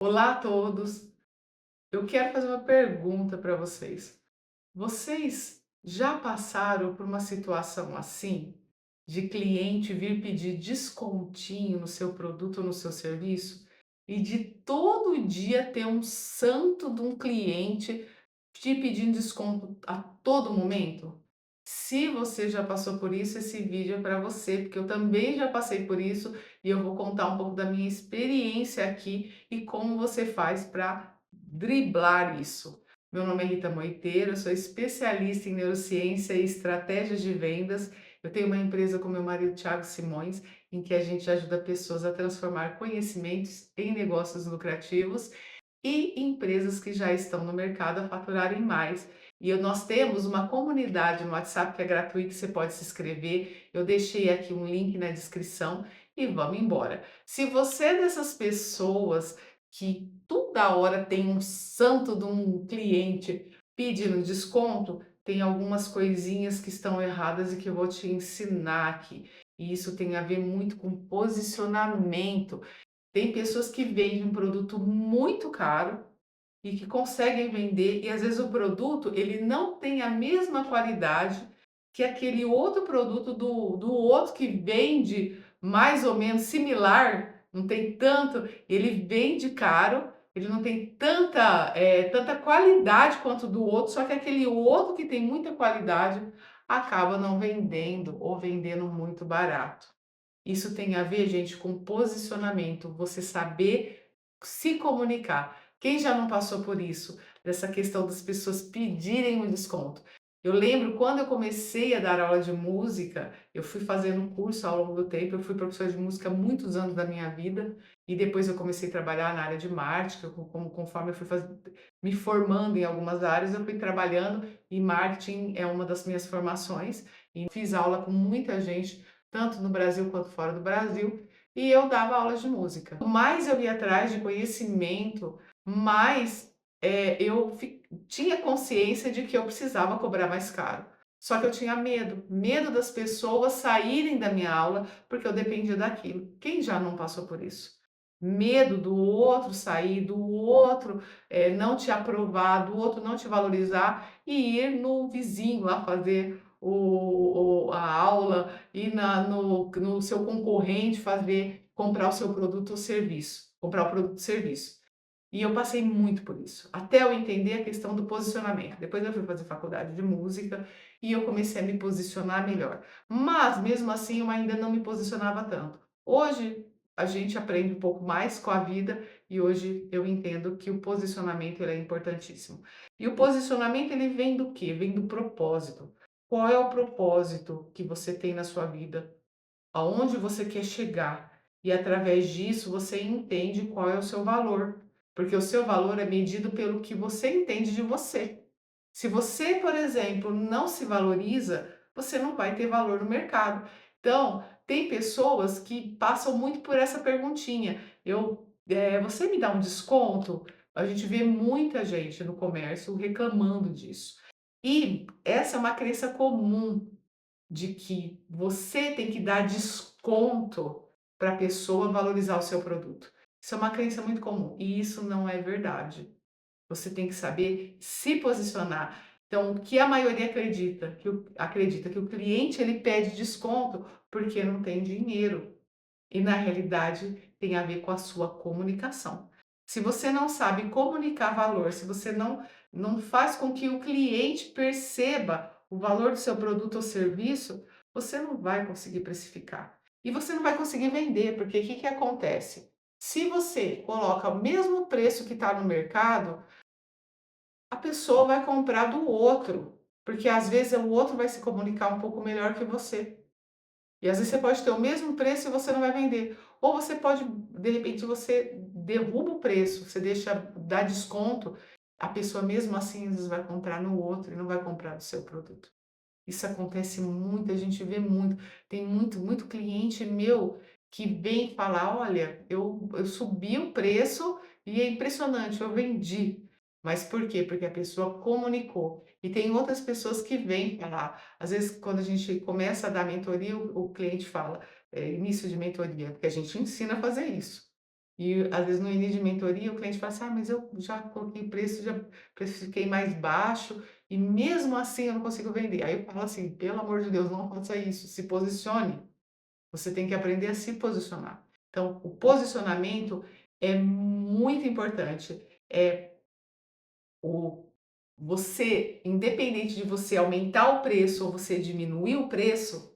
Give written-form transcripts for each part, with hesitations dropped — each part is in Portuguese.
Olá a todos! Eu quero fazer uma pergunta para vocês. Vocês já passaram por uma situação assim, de cliente vir pedir descontinho no seu produto ou no seu serviço, e de todo dia ter um santo de um cliente te pedindo desconto a todo momento? Se você já passou por isso, esse vídeo é para você, porque eu também já passei por isso e eu vou contar um pouco da minha experiência aqui e como você faz para driblar isso. Meu nome é Rita Moiteiro, eu sou especialista em neurociência e estratégias de vendas. Eu tenho uma empresa com meu marido Thiago Simões, em que a gente ajuda pessoas a transformar conhecimentos em negócios lucrativos e empresas que já estão no mercado a faturarem mais. Nós temos uma comunidade no WhatsApp que é gratuita, você pode se inscrever. Eu deixei aqui um link na descrição e vamos embora. Se você é dessas pessoas que toda hora tem um santo de um cliente pedindo desconto, tem algumas coisinhas que estão erradas e que eu vou te ensinar aqui. E isso tem a ver muito com posicionamento. Tem pessoas que vendem um produto muito caro e que conseguem vender, e às vezes o produto ele não tem a mesma qualidade que aquele outro produto do outro que vende mais ou menos similar, não tem tanto, ele vende caro, ele não tem tanta qualidade quanto do outro, só que aquele outro que tem muita qualidade acaba não vendendo ou vendendo muito barato. Isso tem a ver, gente, com posicionamento, você saber se comunicar. Quem já não passou por isso? Dessa questão das pessoas pedirem um desconto. Eu lembro quando eu comecei a dar aula de música, eu fui fazendo um curso ao longo do tempo, eu fui professora de música há muitos anos da minha vida, e depois eu comecei a trabalhar na área de marketing, conforme eu fui me formando em algumas áreas, eu fui trabalhando, e marketing é uma das minhas formações, e fiz aula com muita gente tanto no Brasil quanto fora do Brasil, e eu dava aulas de música. Mais eu ia atrás de conhecimento, mais tinha consciência de que eu precisava cobrar mais caro. Só que eu tinha medo das pessoas saírem da minha aula porque eu dependia daquilo. Quem já não passou por isso? Medo do outro sair, do outro não te aprovar, do outro não te valorizar e ir no vizinho lá fazer a aula, ir no seu concorrente comprar o seu produto ou serviço, comprar o produto ou serviço. E eu passei muito por isso, até eu entender a questão do posicionamento. Depois eu fui fazer faculdade de música e eu comecei a me posicionar melhor. Mas mesmo assim eu ainda não me posicionava tanto. Hoje a gente aprende um pouco mais com a vida e hoje eu entendo que o posicionamento ele é importantíssimo. E o posicionamento ele vem do quê? Vem do propósito. Qual é o propósito que você tem na sua vida? Aonde você quer chegar? E através disso você entende qual é o seu valor, porque o seu valor é medido pelo que você entende de você. Se você, por exemplo, não se valoriza, você não vai ter valor no mercado. Então, tem pessoas que passam muito por essa perguntinha. Você me dá um desconto? A gente vê muita gente no comércio reclamando disso. E essa é uma crença comum de que você tem que dar desconto para a pessoa valorizar o seu produto. Isso é uma crença muito comum e isso não é verdade. Você tem que saber se posicionar. Então, o que a maioria acredita? Acredita que o cliente ele pede desconto porque não tem dinheiro. E na realidade tem a ver com a sua comunicação. Se você não sabe comunicar valor, se você não faz com que o cliente perceba o valor do seu produto ou serviço, você não vai conseguir precificar. E você não vai conseguir vender, porque o que acontece? Se você coloca o mesmo preço que está no mercado, a pessoa vai comprar do outro, porque às vezes o outro vai se comunicar um pouco melhor que você. E às vezes você pode ter o mesmo preço e você não vai vender. Ou você pode, de repente, você derruba o preço, você deixa dar desconto, a pessoa mesmo assim às vezes vai comprar no outro e não vai comprar do seu produto. Isso acontece muito, a gente vê muito. Tem muito cliente meu que vem falar: olha, eu subi o preço e é impressionante, eu vendi. Mas por quê? Porque a pessoa comunicou. E tem outras pessoas que vêm falar. Às vezes, quando a gente começa a dar mentoria, o cliente fala, início de mentoria, porque a gente ensina a fazer isso. E às vezes no início de mentoria o cliente fala assim: "Ah, mas eu já coloquei preço, já precifiquei mais baixo e mesmo assim eu não consigo vender". Aí eu falo assim: "Pelo amor de Deus, não faça isso, se posicione". Você tem que aprender a se posicionar. Então, o posicionamento é muito importante. É o você, independente de você aumentar o preço ou você diminuir o preço,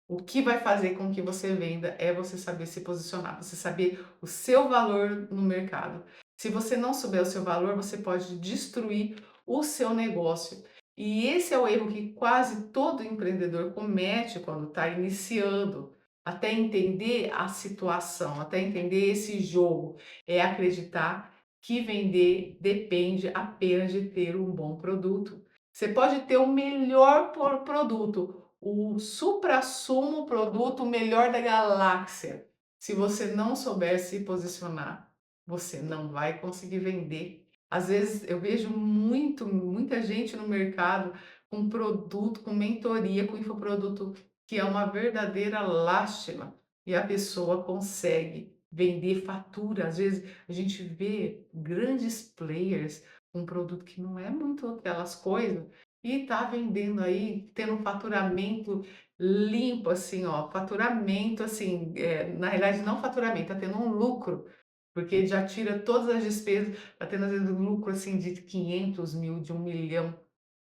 o que vai fazer com que você venda é você saber se posicionar, você saber o seu valor no mercado. Se você não souber o seu valor, você pode destruir o seu negócio. E esse é o erro que quase todo empreendedor comete quando está iniciando, até entender a situação, até entender esse jogo, é acreditar que vender depende apenas de ter um bom produto. Você pode ter o melhor produto, o suprassumo produto melhor da galáxia. Se você não souber se posicionar, você não vai conseguir vender. Às vezes eu vejo muita gente no mercado com produto, com mentoria, com infoproduto, que é uma verdadeira lástima. E a pessoa consegue vender fatura. Às vezes a gente vê grandes players com um produto que não é muito aquelas coisas, e tá vendendo aí, tendo um faturamento limpo, assim, ó, faturamento, assim, na realidade não faturamento, tá tendo um lucro, porque já tira todas as despesas, tá tendo às vezes um lucro, assim, de 500 mil, de 1 milhão,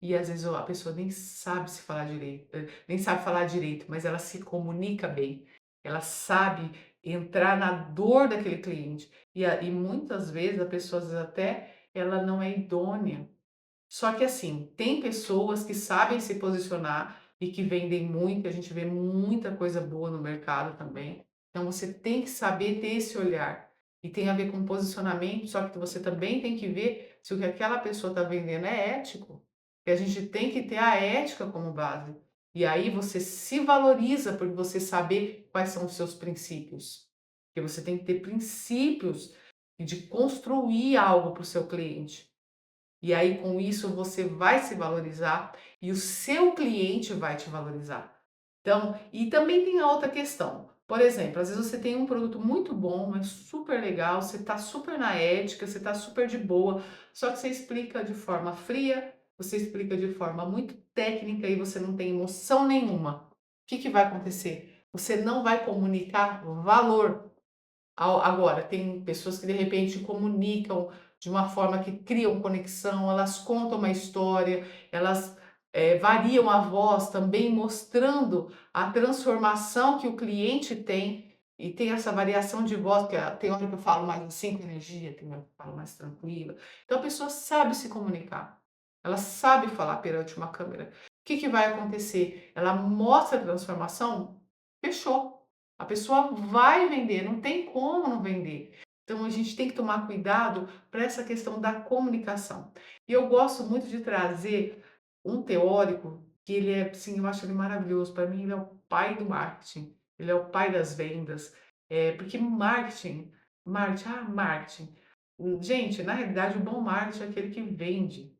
e às vezes a pessoa nem sabe se falar direito, nem sabe falar direito, mas ela se comunica bem, ela sabe entrar na dor daquele cliente, e muitas vezes a pessoa, às vezes, até, ela não é idônea. Só que assim, tem pessoas que sabem se posicionar e que vendem muito, a gente vê muita coisa boa no mercado também. Então você tem que saber ter esse olhar. E tem a ver com posicionamento, só que você também tem que ver se o que aquela pessoa está vendendo é ético. E a gente tem que ter a ética como base. E aí você se valoriza por você saber quais são os seus princípios. Porque você tem que ter princípios de construir algo para o seu cliente. E aí, com isso, você vai se valorizar e o seu cliente vai te valorizar. Então, e também tem a outra questão. Por exemplo, às vezes você tem um produto muito bom, é super legal, você está super na ética, você está super de boa, só que você explica de forma fria, você explica de forma muito técnica e você não tem emoção nenhuma. O que que vai acontecer? Você não vai comunicar valor. Agora, tem pessoas que de repente comunicam de uma forma que criam conexão, elas contam uma história, elas variam a voz também, mostrando a transformação que o cliente tem, e tem essa variação de voz, que tem hora que eu falo mais assim com energia, tem hora que eu falo mais tranquila. Então a pessoa sabe se comunicar, ela sabe falar perante uma câmera. O que que vai acontecer? Ela mostra a transformação, fechou. A pessoa vai vender, não tem como não vender. Então a gente tem que tomar cuidado para essa questão da comunicação. E eu gosto muito de trazer um teórico que ele é, sim, eu acho ele maravilhoso. Para mim, ele é o pai do marketing, ele é o pai das vendas. Porque marketing. Gente, na realidade, o bom marketing é aquele que vende.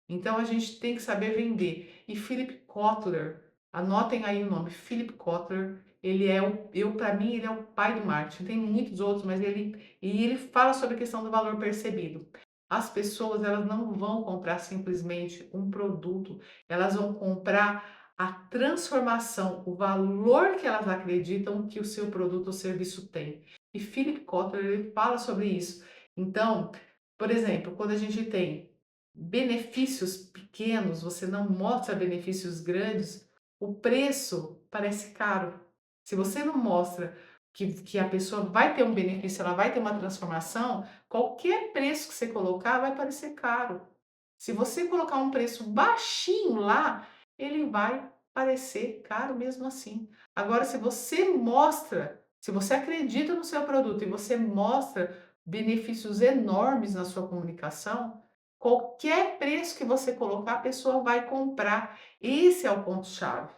Então a gente tem que saber vender. E Philip Kotler, anotem aí o nome, Philip Kotler, ele é para mim, ele é o pai do marketing. Tem muitos outros, mas ele fala sobre a questão do valor percebido. As pessoas, elas não vão comprar simplesmente um produto, elas vão comprar a transformação, o valor que elas acreditam que o seu produto ou serviço tem. E Philip Kotler, ele fala sobre isso. Então, por exemplo, quando a gente tem benefícios pequenos, você não mostra benefícios grandes, o preço parece caro. Se você não mostra que a pessoa vai ter um benefício, ela vai ter uma transformação, qualquer preço que você colocar vai parecer caro. Se você colocar um preço baixinho lá, ele vai parecer caro mesmo assim. Agora, se você mostra, se você acredita no seu produto e você mostra benefícios enormes na sua comunicação, qualquer preço que você colocar, a pessoa vai comprar. Esse é o ponto-chave.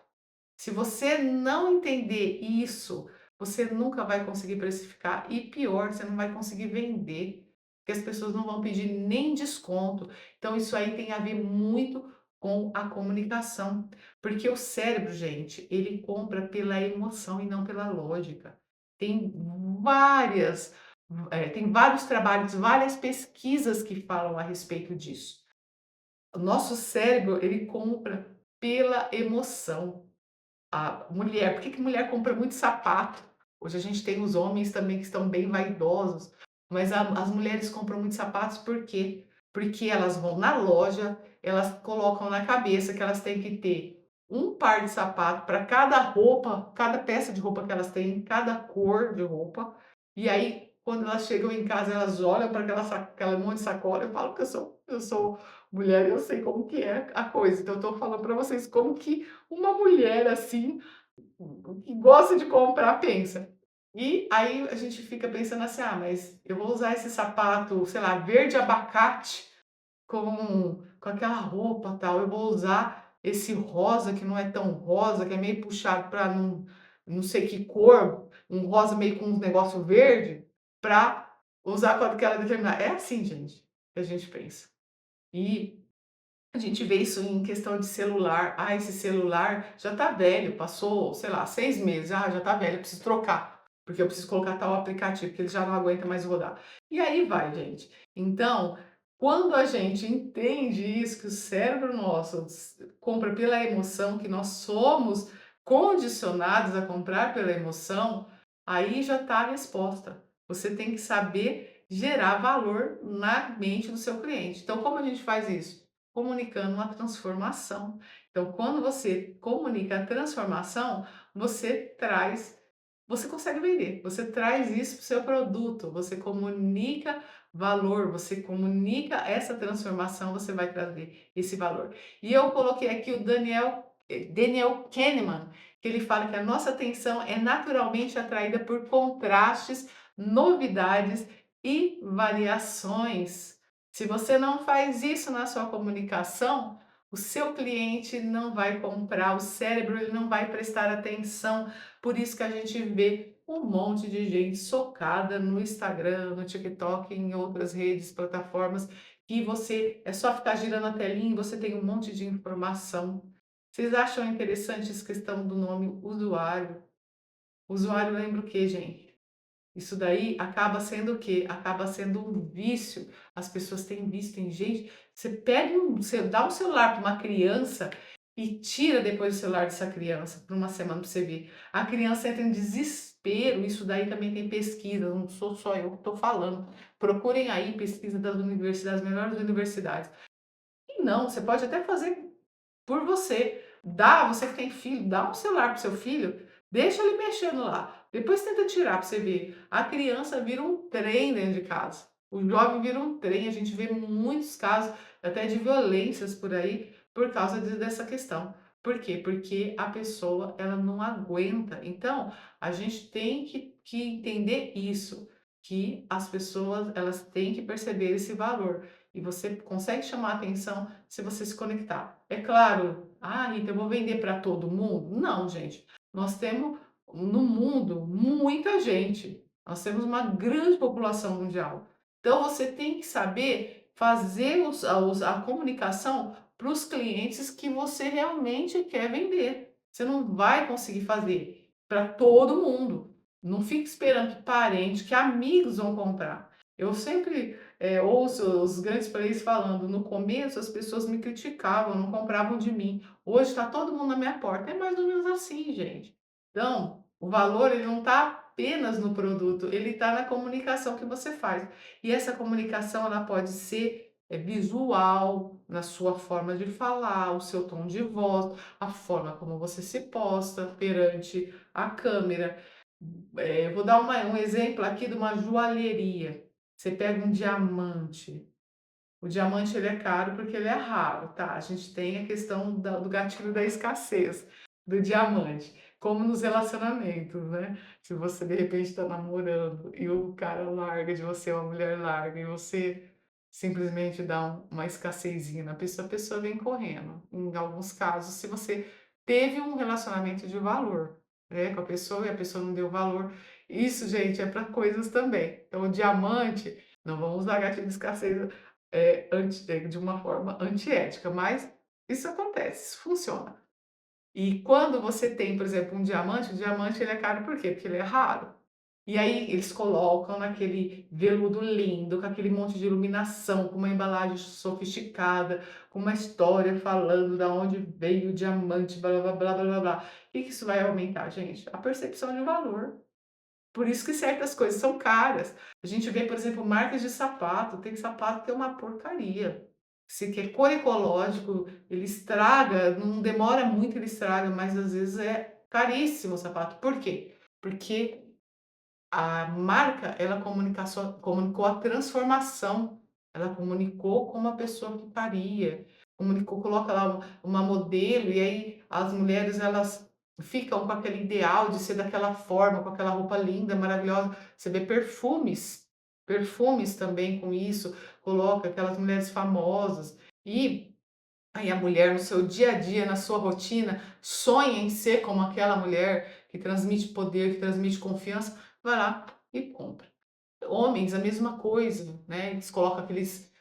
Se você não entender isso, você nunca vai conseguir precificar e pior, você não vai conseguir vender, porque as pessoas não vão pedir nem desconto. Então isso aí tem a ver muito com a comunicação, porque o cérebro, gente, ele compra pela emoção e não pela lógica. Tem várias Tem vários trabalhos, várias pesquisas que falam a respeito disso. O nosso cérebro, ele compra pela emoção. A mulher, por que que mulher compra muito sapato? Hoje a gente tem os homens também que estão bem vaidosos, mas as mulheres compram muitos sapatos por quê? Porque elas vão na loja, elas colocam na cabeça que elas têm que ter um par de sapato para cada roupa, cada peça de roupa que elas têm, cada cor de roupa. E aí, quando elas chegam em casa, elas olham para aquela monte de sacola. Eu falo que eu sou mulher, eu sei como que é a coisa. Então, eu estou falando para vocês como que uma mulher assim, que gosta de comprar, pensa. E aí a gente fica pensando assim: "Ah, mas eu vou usar esse sapato, sei lá, verde abacate com aquela roupa, tal, eu vou usar esse rosa que não é tão rosa, que é meio puxado para não sei que cor, um rosa meio com um negócio verde, para usar com aquela determinada". É assim, gente, que a gente pensa. E a gente vê isso em questão de celular. "Ah, esse celular já tá velho, passou, sei lá, 6 meses. Ah, já tá velho, eu preciso trocar, porque eu preciso colocar tal aplicativo, que ele já não aguenta mais rodar". E aí vai, gente. Então, quando a gente entende isso, que o cérebro nosso compra pela emoção, que nós somos condicionados a comprar pela emoção, aí já tá a resposta. Você tem que saber gerar valor na mente do seu cliente. Então, como a gente faz isso? Comunicando uma transformação. Então, quando você comunica a transformação, você consegue vender, você traz isso para o seu produto, você comunica valor, você comunica essa transformação, você vai trazer esse valor. E eu coloquei aqui o Daniel Kahneman, que ele fala que a nossa atenção é naturalmente atraída por contrastes, novidades e variações. Se você não faz isso na sua comunicação, o seu cliente não vai comprar, o cérebro ele não vai prestar atenção. Por isso que a gente vê um monte de gente socada no Instagram, no TikTok, em outras redes, plataformas, que você é só ficar girando a telinha e você tem um monte de informação. Vocês acham interessante essa questão do nome usuário? Usuário lembra o quê, gente? Isso daí acaba sendo o quê? Acaba sendo um vício. As pessoas têm vício, tem gente, você dá um celular para uma criança e tira depois o celular dessa criança por uma semana para você ver. A criança entra em desespero, isso daí também tem pesquisa, não sou só eu que estou falando. Procurem aí pesquisa das universidades, das melhores universidades. E não, você pode até fazer por você. Você que tem filho, dá um celular pro seu filho, deixa ele mexendo lá. Depois tenta tirar para você ver. A criança vira um trem dentro de casa. O jovem vira um trem. A gente vê muitos casos até de violências por aí por causa dessa questão. Por quê? Porque a pessoa ela não aguenta. Então, a gente tem que entender isso, que as pessoas elas têm que perceber esse valor. E você consegue chamar a atenção se você se conectar. É claro, ah, Rita, eu vou vender para todo mundo? Não, gente. Nós temos no mundo muita gente. Nós temos uma grande população mundial. Então você tem que saber fazer a comunicação para os clientes que você realmente quer vender. Você não vai conseguir fazer para todo mundo. Não fique esperando que parente, que amigos vão comprar. Eu sempre ouço os grandes players falando, no começo as pessoas me criticavam, não compravam de mim. Hoje está todo mundo na minha porta. É mais ou menos assim, gente. Então, o valor ele não está apenas no produto, ele está na comunicação que você faz. E essa comunicação ela pode ser visual, na sua forma de falar, o seu tom de voz, a forma como você se posta perante a câmera. Eu vou dar um exemplo aqui de uma joalheria. Você pega um diamante. O diamante ele é caro porque ele é raro, tá? A gente tem a questão do gatilho da escassez do diamante, como nos relacionamentos, né? Se você de repente está namorando e o cara larga de você, ou a mulher larga, e você simplesmente dá uma escassezinha na pessoa, a pessoa vem correndo. Em alguns casos, se você teve um relacionamento de valor, né, com a pessoa e a pessoa não deu valor, isso, gente, é para coisas também. Então, o diamante, não vamos usar gatilho de escassez de uma forma antiética, mas isso acontece, isso funciona. E quando você tem, por exemplo, um diamante, o diamante ele é caro por quê? Porque ele é raro. E aí eles colocam naquele veludo lindo, com aquele monte de iluminação, com uma embalagem sofisticada, com uma história falando da onde veio o diamante, blá blá blá blá blá blá. O que que isso vai aumentar, gente? A percepção de valor. Por isso que certas coisas são caras. A gente vê, por exemplo, marcas de sapato, tem sapato que é uma porcaria. Se quer cor ecológico, ele estraga, não demora muito, ele estraga, mas às vezes é caríssimo o sapato. Por quê? Porque a marca, ela comunicou a transformação, ela comunicou como a pessoa que faria, comunicou, coloca lá uma modelo, e aí as mulheres elas ficam com aquele ideal de ser daquela forma, com aquela roupa linda, maravilhosa. Você vê perfumes também com isso, coloca aquelas mulheres famosas. E aí a mulher no seu dia a dia, na sua rotina, sonha em ser como aquela mulher que transmite poder, que transmite confiança, vai lá e compra. Homens, a mesma coisa, né, eles colocam aqueles,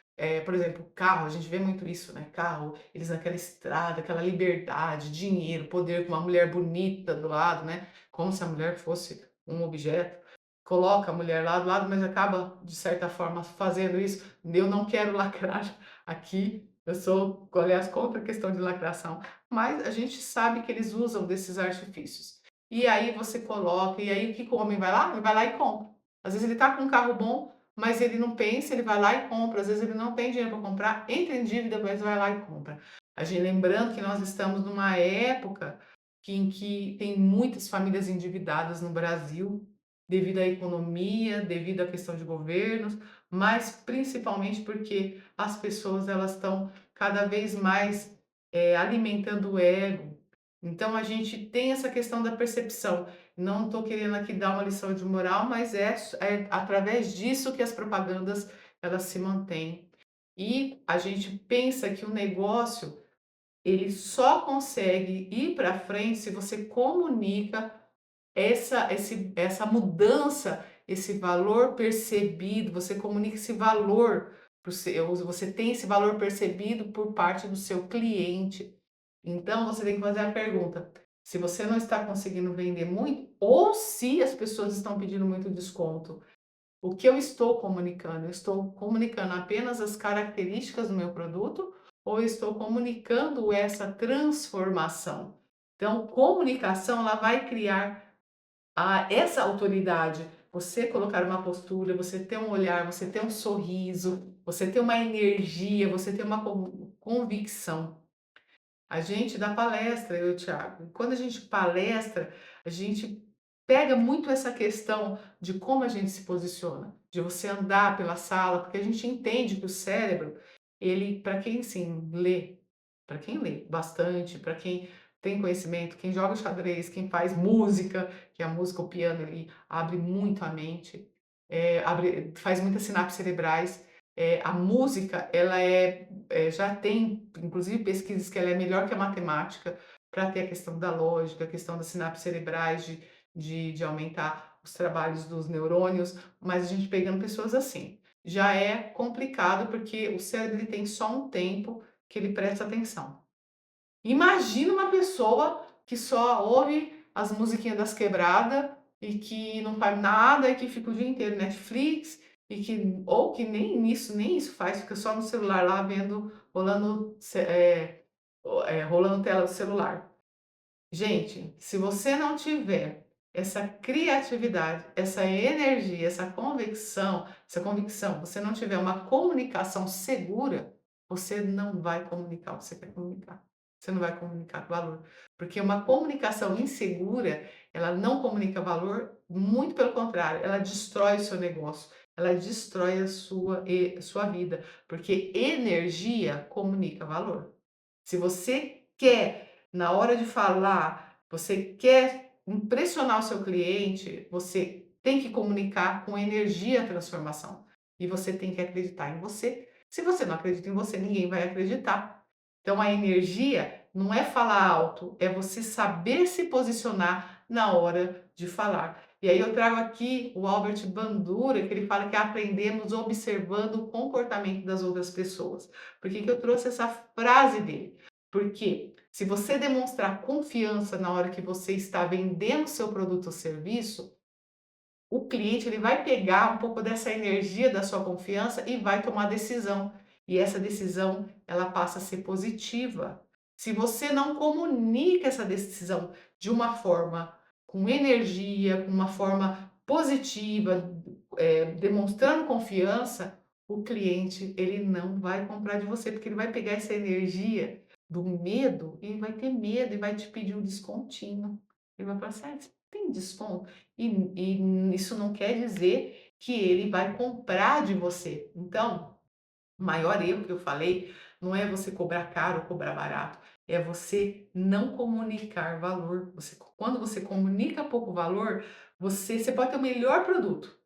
por exemplo, carro, a gente vê muito isso, né, carro, eles naquela estrada, aquela liberdade, dinheiro, poder, com uma mulher bonita do lado, né, como se a mulher fosse um objeto. Coloca a mulher lá do lado, mas acaba, de certa forma, fazendo isso. Eu não quero lacrar aqui, eu sou, aliás, contra a questão de lacração, mas a gente sabe que eles usam desses artifícios. E aí você coloca, e aí o que que o homem vai lá? Ele vai lá e compra. Às vezes ele tá com um carro bom, mas ele não pensa, ele vai lá e compra. Às vezes ele não tem dinheiro para comprar, entra em dívida, mas vai lá e compra. A gente lembrando que nós estamos numa época em que tem muitas famílias endividadas no Brasil, devido à economia, devido à questão de governos, mas principalmente porque as pessoas elas estão cada vez mais alimentando o ego. Então a gente tem essa questão da percepção. Não estou querendo aqui dar uma lição de moral, mas é através disso que as propagandas elas se mantêm. E a gente pensa que o negócio ele só consegue ir para frente se você comunica essa mudança, esse valor percebido, você comunica esse valor para o seu, você tem esse valor percebido por parte do seu cliente. Então você tem que fazer a pergunta: se você não está conseguindo vender muito, ou se as pessoas estão pedindo muito desconto, o que eu estou comunicando? Eu estou comunicando apenas as características do meu produto ou eu estou comunicando essa transformação? Então, comunicação ela vai criar essa autoridade, você colocar uma postura, você ter um olhar, você ter um sorriso, você ter uma energia, você ter uma convicção. A gente dá palestra, eu e o Thiago. Quando a gente palestra, a gente pega muito essa questão de como a gente se posiciona, de você andar pela sala, porque a gente entende que o cérebro, ele, para quem sim lê, para quem lê bastante, para quem tem conhecimento, quem joga xadrez, quem faz música, que a música, o piano, ele abre muito a mente, faz muitas sinapses cerebrais. A música, ela já tem, inclusive, pesquisas que ela é melhor que a matemática para ter a questão da lógica, a questão das sinapses cerebrais, de aumentar os trabalhos dos neurônios, mas a gente pegando pessoas assim. Já é complicado porque o cérebro ele tem só um tempo que ele presta atenção. Imagina uma pessoa que só ouve as musiquinhas das quebradas e que não faz nada e que fica o dia inteiro Netflix e que ou que nem isso faz, fica só no celular lá vendo, rolando, rolando tela do celular. Gente, se você não tiver essa criatividade, essa energia, essa convicção, você não tiver uma comunicação segura, você não vai comunicar o que você quer comunicar. Você não vai comunicar valor. Porque uma comunicação insegura, ela não comunica valor, muito pelo contrário, ela destrói o seu negócio, ela destrói a sua vida. Porque energia comunica valor. Se você quer na hora de falar, você quer impressionar o seu cliente, você tem que comunicar com energia a transformação. E você tem que acreditar em você. Se você não acredita em você, ninguém vai acreditar. Então a energia não é falar alto, é você saber se posicionar na hora de falar. E aí eu trago aqui o Albert Bandura, que ele fala que aprendemos observando o comportamento das outras pessoas. Por que que eu trouxe essa frase dele? Porque se você demonstrar confiança na hora que você está vendendo seu produto ou serviço, o cliente ele vai pegar um pouco dessa energia da sua confiança e vai tomar decisão. E essa decisão, ela passa a ser positiva. Se você não comunica essa decisão de uma forma com energia, com uma forma positiva, demonstrando confiança, o cliente ele não vai comprar de você, porque ele vai pegar essa energia do medo e vai ter medo e vai te pedir um descontinho. Ele vai falar assim: "Ah, você tem desconto?" E isso não quer dizer que ele vai comprar de você. Então, o maior erro que eu falei não é você cobrar caro ou cobrar barato, é você não comunicar valor. Quando você comunica pouco valor, você pode ter o melhor produto.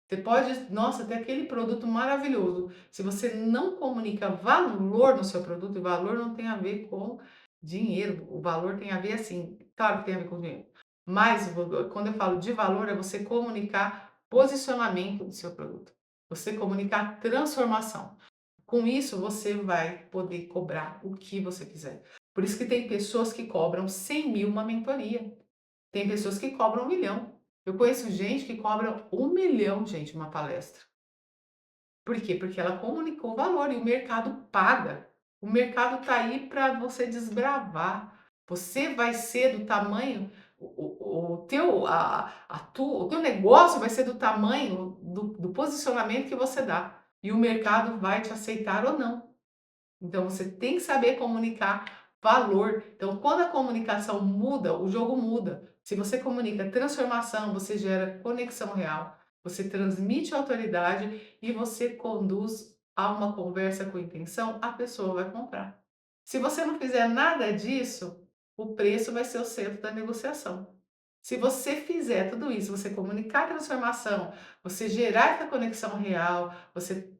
Você pode, nossa, ter aquele produto maravilhoso. Se você não comunica valor no seu produto, e valor não tem a ver com dinheiro, o valor tem a ver assim, claro que tem a ver com dinheiro, mas quando eu falo de valor, é você comunicar posicionamento do seu produto, você comunicar transformação. Com isso, você vai poder cobrar o que você quiser. Por isso que tem pessoas que cobram 100 mil uma mentoria. Tem pessoas que cobram 1 milhão. Eu conheço gente que cobra 1 milhão, gente, uma palestra. Por quê? Porque ela comunicou o valor e o mercado paga. O mercado está aí para você desbravar. Você vai ser do tamanho, o teu negócio vai ser do tamanho do posicionamento que você dá. E o mercado vai te aceitar ou não. Então você tem que saber comunicar valor. Então, quando a comunicação muda, o jogo muda. Se você comunica transformação, você gera conexão real, você transmite autoridade e você conduz a uma conversa com intenção, a pessoa vai comprar. Se você não fizer nada disso, o preço vai ser o centro da negociação. Se você fizer tudo isso, você comunicar a transformação, você gerar essa conexão real, você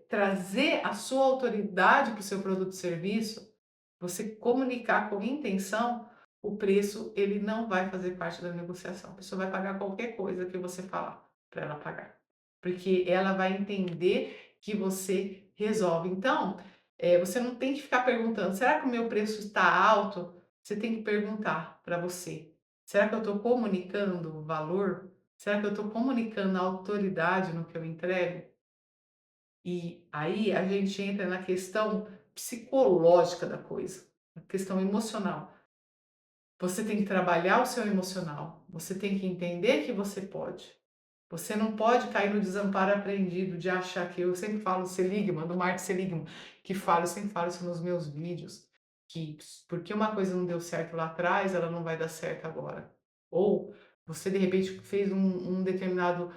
trazer a sua autoridade para o seu produto e serviço, você comunicar com intenção, o preço ele não vai fazer parte da negociação. A pessoa vai pagar qualquer coisa que você falar para ela pagar, porque ela vai entender que você resolve. Então, você não tem que ficar perguntando: será que o meu preço está alto? Você tem que perguntar para você: será que eu estou comunicando valor? Será que eu estou comunicando autoridade no que eu entrego? E aí a gente entra na questão psicológica da coisa, na questão emocional. Você tem que trabalhar o seu emocional, você tem que entender que você pode. Você não pode cair no desamparo aprendido de achar que eu sempre falo Seligman, do Mark Seligman, que fala, eu sempre falo isso nos meus vídeos, que porque uma coisa não deu certo lá atrás, ela não vai dar certo agora. Ou você de repente fez um determinado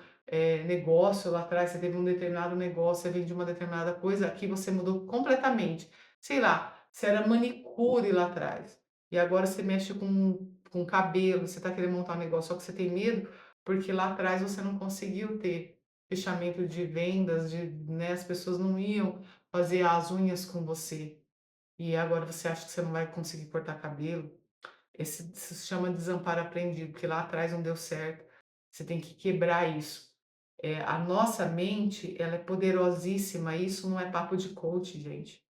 negócio lá atrás, você teve um determinado negócio, você vende uma determinada coisa, aqui você mudou completamente. Sei lá, você era manicure lá atrás, e agora você mexe com cabelo, você está querendo montar um negócio, só que você tem medo porque lá atrás você não conseguiu ter fechamento de vendas, né, as pessoas não iam fazer as unhas com você. E agora você acha que você não vai conseguir cortar cabelo. Isso se chama desamparo aprendido, porque lá atrás não deu certo. Você tem que quebrar isso. A nossa mente, ela é poderosíssima. Isso não é papo de coach, gente.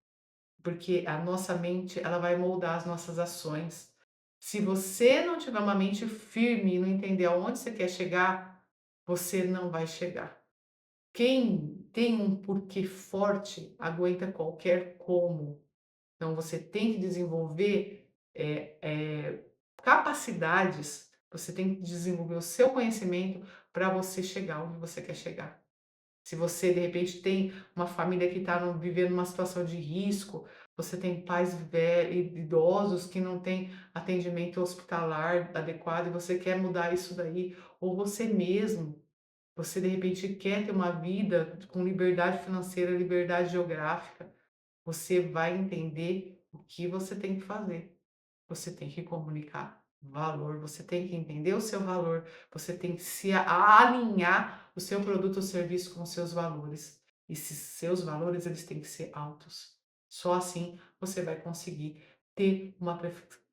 Porque a nossa mente, ela vai moldar as nossas ações. Se você não tiver uma mente firme e não entender aonde você quer chegar, você não vai chegar. Quem tem um porquê forte aguenta qualquer como. Então você tem que desenvolver capacidades, você tem que desenvolver o seu conhecimento para você chegar onde você quer chegar. Se você, de repente, tem uma família que está vivendo uma situação de risco, você tem pais idosos que não têm atendimento hospitalar adequado e você quer mudar isso daí, ou você mesmo, você de repente quer ter uma vida com liberdade financeira, liberdade geográfica, você vai entender o que você tem que fazer. Você tem que comunicar valor, você tem que entender o seu valor, você tem que se alinhar o seu produto ou serviço com os seus valores. E esses seus valores, eles têm que ser altos. Só assim você vai conseguir ter uma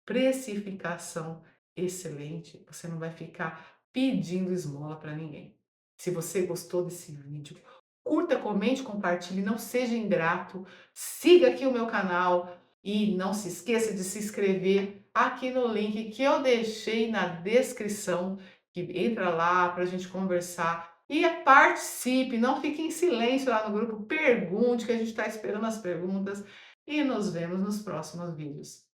precificação excelente. Você não vai ficar pedindo esmola para ninguém. Se você gostou desse vídeo, curta, comente, compartilhe, não seja ingrato, siga aqui o meu canal, e não se esqueça de se inscrever aqui no link que eu deixei na descrição. que entra lá para a gente conversar e participe, não fique em silêncio lá no grupo, pergunte, que a gente está esperando as perguntas e nos vemos nos próximos vídeos.